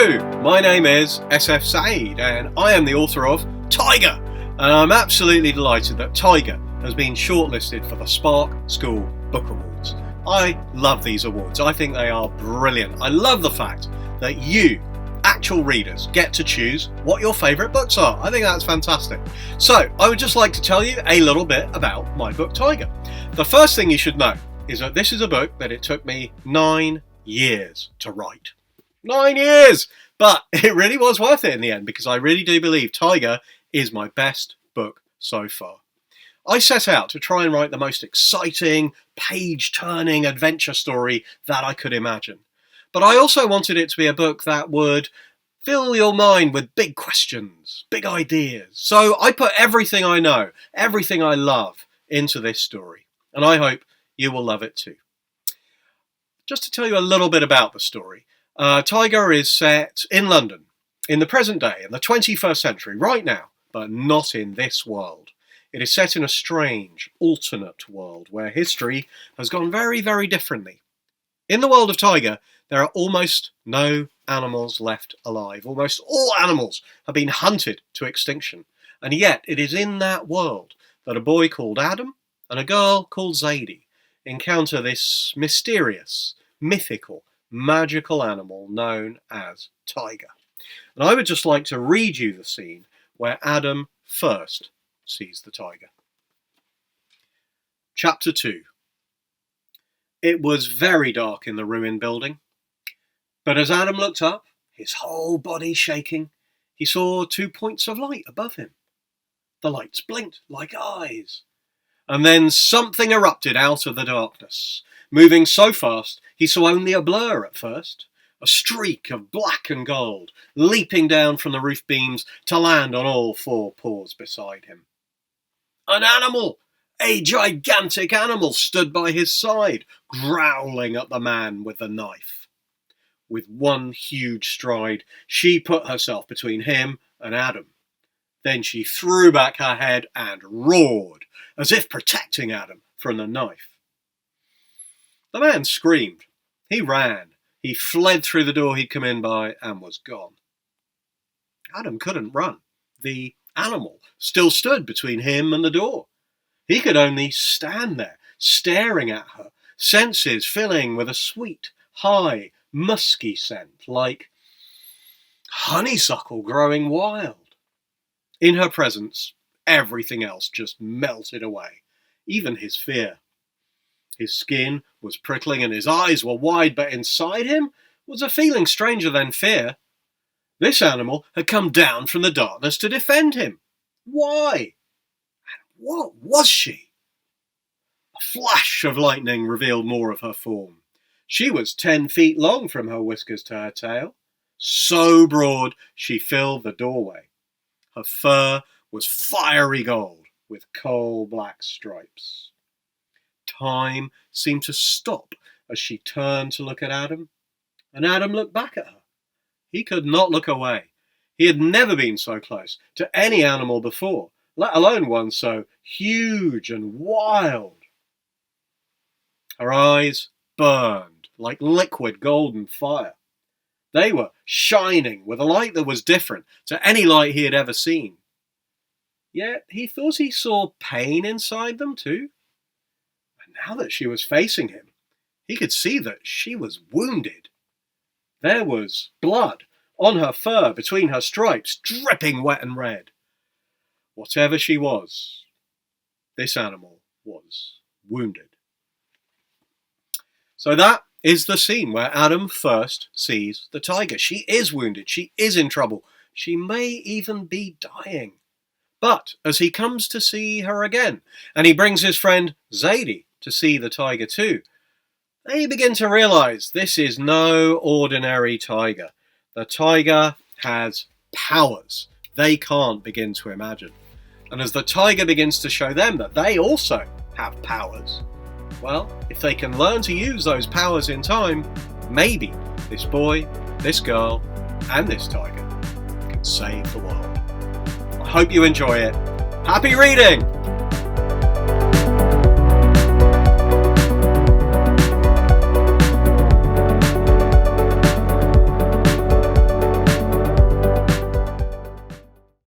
Hello, my name is SF Saeed and I am the author of Tyger, and I'm absolutely delighted that Tyger has been shortlisted for the Spark School Book Awards. I love these awards. I think they are brilliant. I love the fact that you, actual readers, get to choose what your favourite books are. I think that's fantastic. So I would just like to tell you a little bit about my book Tyger. The first thing you should know is that this is a book that it took me 9 years to write. 9 years! But it really was worth it in the end, because I really do believe Tyger is my best book so far. I set out to try and write the most exciting, page-turning adventure story that I could imagine. But I also wanted it to be a book that would fill your mind with big questions, big ideas. So I put everything I know, everything I love into this story. And I hope you will love it too. Just to tell you a little bit about the story. Tyger is set in London, in the present day, in the 21st century, right now, but not in this world. It is set in a strange, alternate world where history has gone very, very differently. In the world of Tyger, there are almost no animals left alive. Almost all animals have been hunted to extinction. And yet it is in that world that a boy called Adam and a girl called Zadie encounter this mysterious, mythical, magical animal known as Tyger. And I would just like to read you the scene where Adam first sees the Tyger. Chapter 2. It was very dark in the ruined building, but as Adam looked up, his whole body shaking, he saw 2 points of light above him. The lights blinked like eyes, and then something erupted out of the darkness. Moving so fast, he saw only a blur at first, a streak of black and gold, leaping down from the roof beams to land on all 4 paws beside him. An animal! A gigantic animal stood by his side, growling at the man with the knife. With one huge stride, she put herself between him and Adam. Then she threw back her head and roared, as if protecting Adam from the knife. The man screamed. He ran. He fled through the door he'd come in by and was gone. Adam couldn't run. The animal still stood between him and the door. He could only stand there, staring at her, senses filling with a sweet, high, musky scent, like honeysuckle growing wild. In her presence, everything else just melted away, even his fear. His skin was prickling and his eyes were wide, but inside him was a feeling stranger than fear. This animal had come down from the darkness to defend him. Why? And what was she? A flash of lightning revealed more of her form. She was 10 feet long from her whiskers to her tail. So broad she filled the doorway. Her fur was fiery gold with coal-black stripes. Time seemed to stop as she turned to look at Adam, and Adam looked back at her. He could not look away. He had never been so close to any animal before, let alone one so huge and wild. Her eyes burned like liquid golden fire. They were shining with a light that was different to any light he had ever seen. Yet he thought he saw pain inside them too. And now that she was facing him, he could see that she was wounded. There was blood on her fur between her stripes, dripping wet and red. Whatever she was, this animal was wounded. So that is the scene where Adam first sees the Tyger. She is wounded. She is in trouble. She may even be dying. But as he comes to see her again, and he brings his friend Zadie to see the Tyger too, they begin to realise this is no ordinary Tyger. The Tyger has powers they can't begin to imagine. And as the Tyger begins to show them that they also have powers, well, if they can learn to use those powers in time, maybe this boy, this girl, and this Tyger can save the world. I hope you enjoy it. Happy reading!